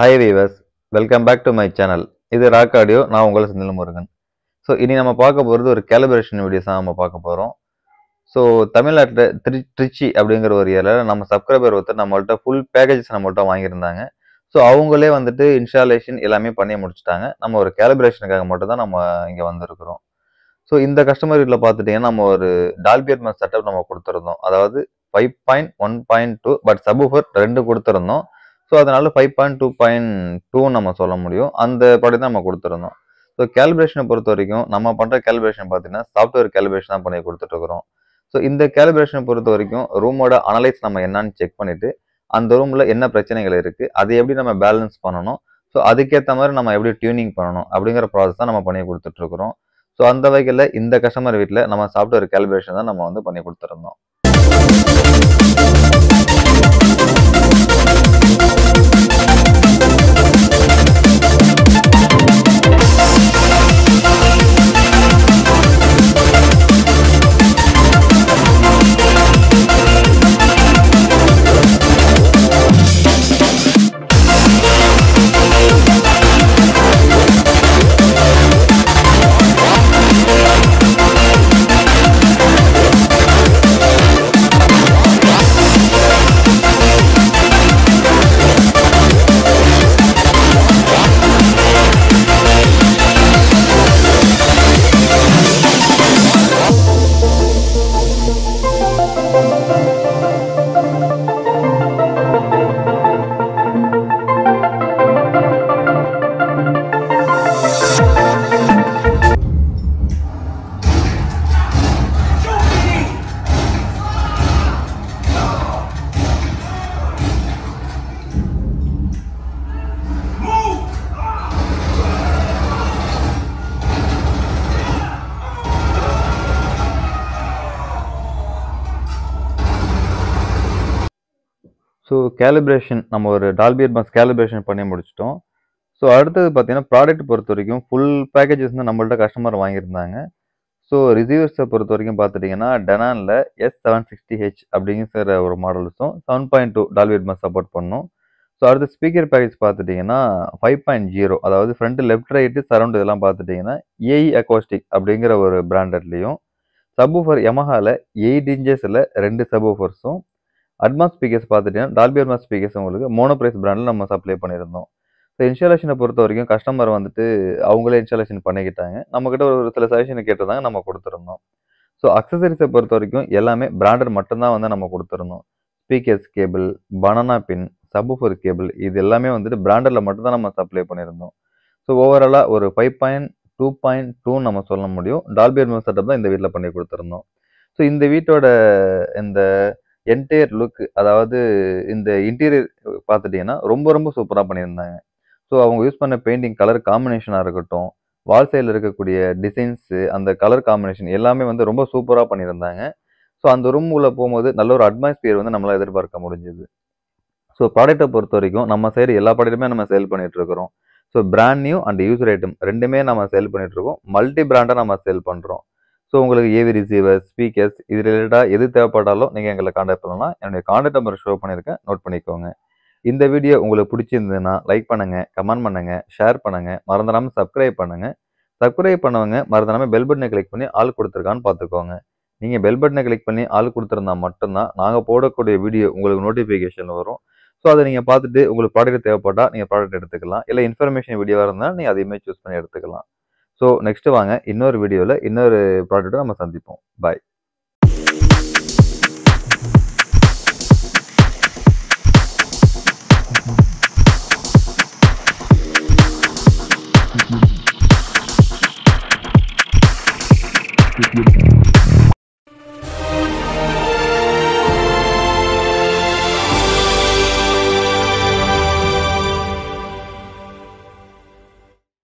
Hi viewers, welcome back to my channel. இது rock audio. நான் உங்களை செந்தில் முருகன். ஸோ இனி நம்ம பார்க்க போகிறது ஒரு கேலிபிரேஷன் வீடியோஸ் தான் நம்ம பார்க்க போகிறோம். ஸோ தமிழ்நாட்டில் திருச்சி அப்படிங்கிற ஒரு ஏரியாவில் நம்ம சப்ஸ்கிரைபர் ஒருத்தர் நம்மள்ட்ட ஃபுல் பேக்கேஜஸ் நம்மள்ட்ட வாங்கியிருந்தாங்க. ஸோ அவங்களே வந்துட்டு இன்ஸ்டாலேஷன் எல்லாமே பண்ணி முடிச்சுட்டாங்க. நம்ம ஒரு கேலிபிரேஷனுக்காக மட்டும் தான் நம்ம இங்கே வந்திருக்கிறோம். ஸோ இந்த கஸ்டமர் வீட்டில் பார்த்துட்டிங்கன்னா நம்ம ஒரு டால்பி அட்மாஸ் செட்டப் நம்ம கொடுத்துருந்தோம். அதாவது 5.1.2 பட் சப்வூஃபர் 2 கொடுத்துருந்தோம். ஸோ அதனால 5.2.2 நம்ம சொல்ல முடியும். அந்த படி தான் நம்ம கொடுத்துருந்தோம். ஸோ கேலிபிரேஷனை பொறுத்த வரைக்கும் நம்ம பண்ணுற கேலிபிரேஷன் பார்த்தீங்கன்னா சாஃப்ட்வேர் கேலிபிரேஷன் தான் பண்ணி கொடுத்துட்ருக்குறோம். ஸோ இந்த கேலிபிரேஷனை பொறுத்த வரைக்கும் ரூமோட அனலைஸ் நம்ம என்னன்னு செக் பண்ணிவிட்டு அந்த ரூமில் என்ன பிரச்சனைகள் இருக்குது, அதை எப்படி நம்ம பேலன்ஸ் பண்ணணும், ஸோ அதுக்கேற்ற மாதிரி நம்ம எப்படி டியூனிங் பண்ணணும் அப்படிங்கிற ப்ராசஸ் தான் நம்ம பண்ணி கொடுத்துட்ருக்குறோம். ஸோ அந்த வகையில் இந்த கஸ்டமர் வீட்டில் நம்ம சாஃப்ட்வேர் கேலிபிரேஷன் தான் நம்ம வந்து பண்ணி கொடுத்துருந்தோம். ஸோ கேலிபிரேஷன் நம்ம ஒரு டால்பி அட்மாஸ் கேலிபிரேஷன் பண்ணி முடிச்சிட்டோம். ஸோ அடுத்தது பார்த்தீங்கன்னா ப்ராடக்ட் பொறுத்த வரைக்கும் ஃபுல் பேக்கேஜஸ் வந்து நம்மள்ட்ட கஸ்டமர் வாங்கியிருந்தாங்க. ஸோ ரிசீவர்ஸை பொறுத்த வரைக்கும் பார்த்துட்டிங்கன்னா டெனானில் S760H அப்படிங்கிற ஒரு மாடல்ஸும் 7.2 டால்பி அட்மாஸ் சப்போர்ட் பண்ணோம். ஸோ அடுத்து ஸ்பீக்கர் பேக்கேஜ் பார்த்துட்டிங்கன்னா 5.0 அதாவது ஃப்ரண்ட் லெஃப்ட் ரைட்டு சரௌண்ட் இதெல்லாம் பார்த்துட்டிங்கன்னா ஏஇ அக்கோஸ்டிக் அப்படிங்கிற ஒரு பிராண்டட்லேயும், சப்வூஃபர் யமஹாவில் 8 இன்ச்சஸில் 2 சப்வூஃபர்ஸும், அட்மாஸ் ஸ்பீக்கர்ஸ் பார்த்துட்டிங்கன்னா டால்பி அட்மாஸ் ஸ்பீக்கர்ஸ் உங்களுக்கு மோனோப்ரைஸ் பிராண்டில் நம்ம சப்ளை பண்ணியிருந்தோம். ஸோ இன்ஸ்டாலேஷனை பொறுத்த வரைக்கும் கஸ்டமர் வந்துட்டு அவங்களே இன்ஸ்டாலேஷன் பண்ணிக்கிட்டாங்க. நம்மக்கிட்ட ஒரு சில சஜஷன் கேட்டிருந்தாங்க, நம்ம கொடுத்துருந்தோம். ஸோ அக்சசரிஸை பொறுத்த வரைக்கும் எல்லாமே பிராண்டட் மட்டும்தான் வந்து நம்ம கொடுத்துருந்தோம். ஸ்பீக்கர்ஸ் கேபிள், பனானா பின், சப்வூஃபர் கேபிள் இது எல்லாமே வந்துட்டு பிராண்டடில் மட்டும்தான் நம்ம சப்ளை பண்ணியிருந்தோம். ஸோ ஓவராலாக ஒரு 5.2.2 நம்ம சொல்ல முடியும். டால்பி அட்மாஸ் செட்டப் தான் இந்த வீட்டில் பண்ணி கொடுத்துருந்தோம். ஸோ இந்த வீட்டோட இந்த என்டையர் லுக் அதாவது இந்த இன்டீரியர் பார்த்துட்டிங்கன்னா ரொம்ப ரொம்ப சூப்பராக பண்ணியிருந்தாங்க. ஸோ அவங்க யூஸ் பண்ண பெயிண்டிங் கலர் காம்பினேஷனாக இருக்கட்டும், வால் சைடில் இருக்கக்கூடிய டிசைன்ஸு, அந்த கலர் காம்பினேஷன் எல்லாமே வந்து ரொம்ப சூப்பராக பண்ணியிருந்தாங்க. ஸோ அந்த ரூம் உள்ள போகும்போது நல்ல ஒரு அட்மாஸ்பியர் வந்து நம்மளால் எதிர்பார்க்க முடிஞ்சுது. ஸோ ப்ராடக்ட்டை பொறுத்த வரைக்கும் நம்ம சைடு எல்லா ப்ராடக்ட்டுமே நம்ம சேல் பண்ணிகிட்ருக்கிறோம். So brand new and used item ரெண்டுமே நம்ம சேல் பண்ணிகிட்ருக்கோம். மல்டி பிராண்டாக நம்ம சேல் பண்ணுறோம். ஸோ உங்களுக்கு ஏவி ரிசீவர், ஸ்பீக்கர்ஸ் இது ரிலேட்டடாக எது தேவைப்பட்டாலும் நீங்கள் எங்களை காண்டாக்ட் பண்ணலாம். என்னுடைய காண்டாக்ட் நம்பர் ஷோ பண்ணியிருக்கேன், நோட் பண்ணிக்கோங்க. இந்த வீடியோ உங்களுக்கு பிடிச்சிருந்ததுன்னா லைக் பண்ணுங்கள், கமெண்ட் பண்ணுங்கள், ஷேர் பண்ணுங்கள், மறந்துடாமல் சப்ஸ்கிரைப் பண்ணுங்கள். சப்ஸ்கிரைப் பண்ணவங்க மறந்துடாமல் பெல் பட்டனை கிளிக் பண்ணி ஆள் கொடுத்துருக்கான்னு பார்த்துக்கோங்க. நீங்கள் பெல் பட்டனை கிளிக் பண்ணி ஆள் கொடுத்துருந்தா மட்டும்தான் நாங்கள் போடக்கூடிய வீடியோ உங்களுக்கு நோட்டிஃபிகேஷன் வரும். ஸோ அதை நீங்கள் பார்த்துட்டு உங்களுக்கு ப்ராடக்ட் தேவைப்பட்டால் நீங்கள் ப்ராடக்ட் எடுத்துக்கலாம். இல்லை இன்ஃபர்மேஷன் வீடியோவாக இருந்தால் நீங்கள் அதையுமே சூஸ் பண்ணி எடுத்துக்கலாம். ஸோ நெக்ஸ்ட்டு வாங்க இன்னொரு வீடியோவில் இன்னொரு ப்ராடக்ட்டை நம்ம சந்திப்போம். பாய்.